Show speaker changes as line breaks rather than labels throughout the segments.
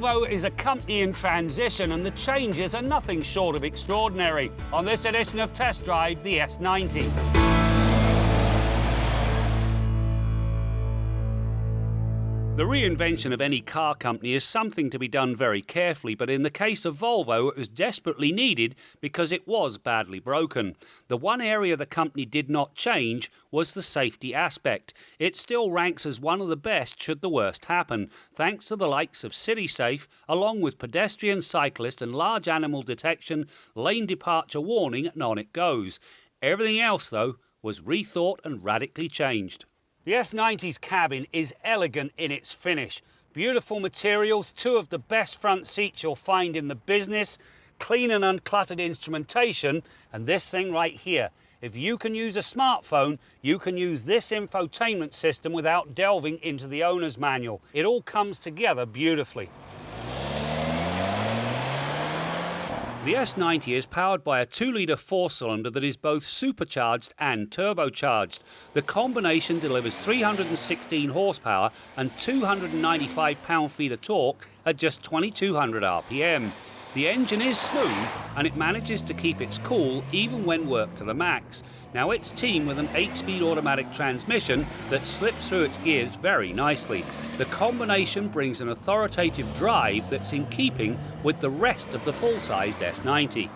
Volvo is a company in transition and the changes are nothing short of extraordinary. On this edition of Test Drive, the S90. The reinvention of any car company is something to be done very carefully, but in the case of Volvo, it was desperately needed because it was badly broken. The one area the company did not change was the safety aspect. It still ranks as one of the best should the worst happen, thanks to the likes of CitySafe, along with pedestrian, cyclist and large animal detection, lane departure warning, and on it goes. Everything else, though, was rethought and radically changed. The S90's cabin is elegant in its finish. Beautiful materials, two of the best front seats you'll find in the business, clean and uncluttered instrumentation, and this thing right here. If you can use a smartphone, you can use this infotainment system without delving into the owner's manual. It all comes together beautifully. The S90 is powered by a 2-litre 4-cylinder that is both supercharged and turbocharged. The combination delivers 316 horsepower and 295 pound-feet of torque at just 2200 RPM. The engine is smooth and it manages to keep its cool even when worked to the max. Now it's teamed with an 8-speed automatic transmission that slips through its gears very nicely. The combination brings an authoritative drive that's in keeping with the rest of the full-sized S90.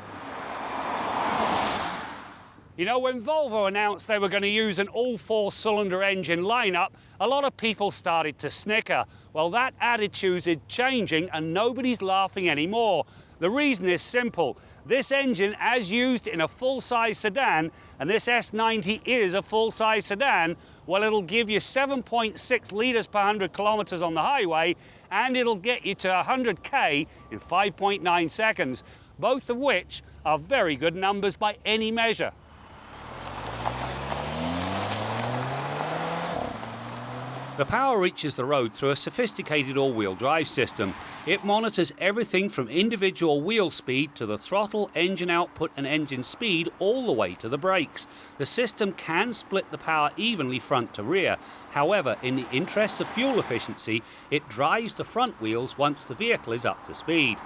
You know, when Volvo announced they were going to use an all-4-cylinder engine lineup, a lot of people started to snicker. Well, that attitude is changing and nobody's laughing anymore. The reason is simple. This engine, as used in a full-size sedan, and this S90 is a full-size sedan, well, it'll give you 7.6 litres per 100 kilometres on the highway, and it'll get you to 100k in 5.9 seconds, both of which are very good numbers by any measure. The power reaches the road through a sophisticated all-wheel drive system. It monitors everything from individual wheel speed to the throttle, engine output and engine speed all the way to the brakes. The system can split the power evenly front to rear. However, in the interest of fuel efficiency, it drives the front wheels once the vehicle is up to speed.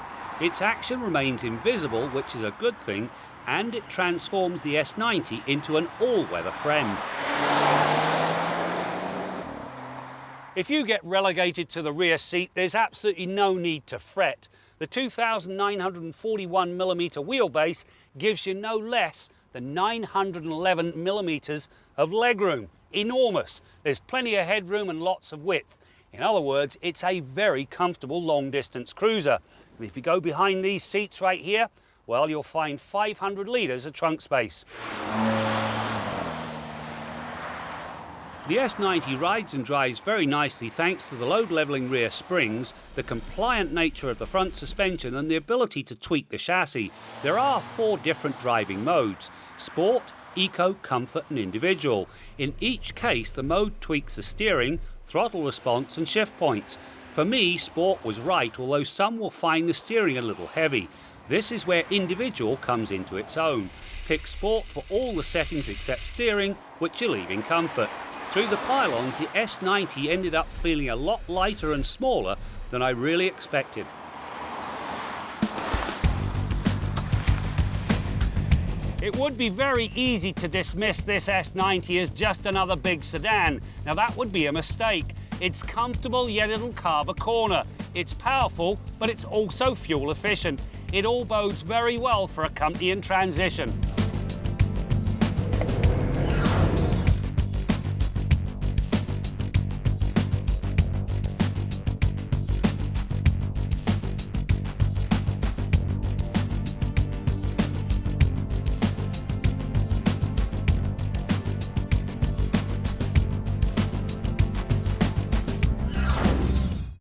Its action remains invisible, which is a good thing, and it transforms the S90 into an all-weather friend. If you get relegated to the rear seat, there's absolutely no need to fret. The 2,941mm wheelbase gives you no less than 911mm of legroom. Enormous. There's plenty of headroom and lots of width. In other words, it's a very comfortable long-distance cruiser. And if you go behind these seats right here, well, you'll find 500 litres of trunk space. The S90 rides and drives very nicely thanks to the load-levelling rear springs, the compliant nature of the front suspension and the ability to tweak the chassis. There are 4 different driving modes: Sport, Eco, Comfort and Individual. In each case, the mode tweaks the steering, throttle response and shift points. For me, Sport was right, although some will find the steering a little heavy. This is where Individual comes into its own. Pick Sport for all the settings except steering, which you leave in Comfort. Through the pylons, the S90 ended up feeling a lot lighter and smaller than I really expected. It would be very easy to dismiss this S90 as just another big sedan. Now that would be a mistake. It's comfortable, yet it'll carve a corner. It's powerful, but it's also fuel efficient. It all bodes very well for a company in transition.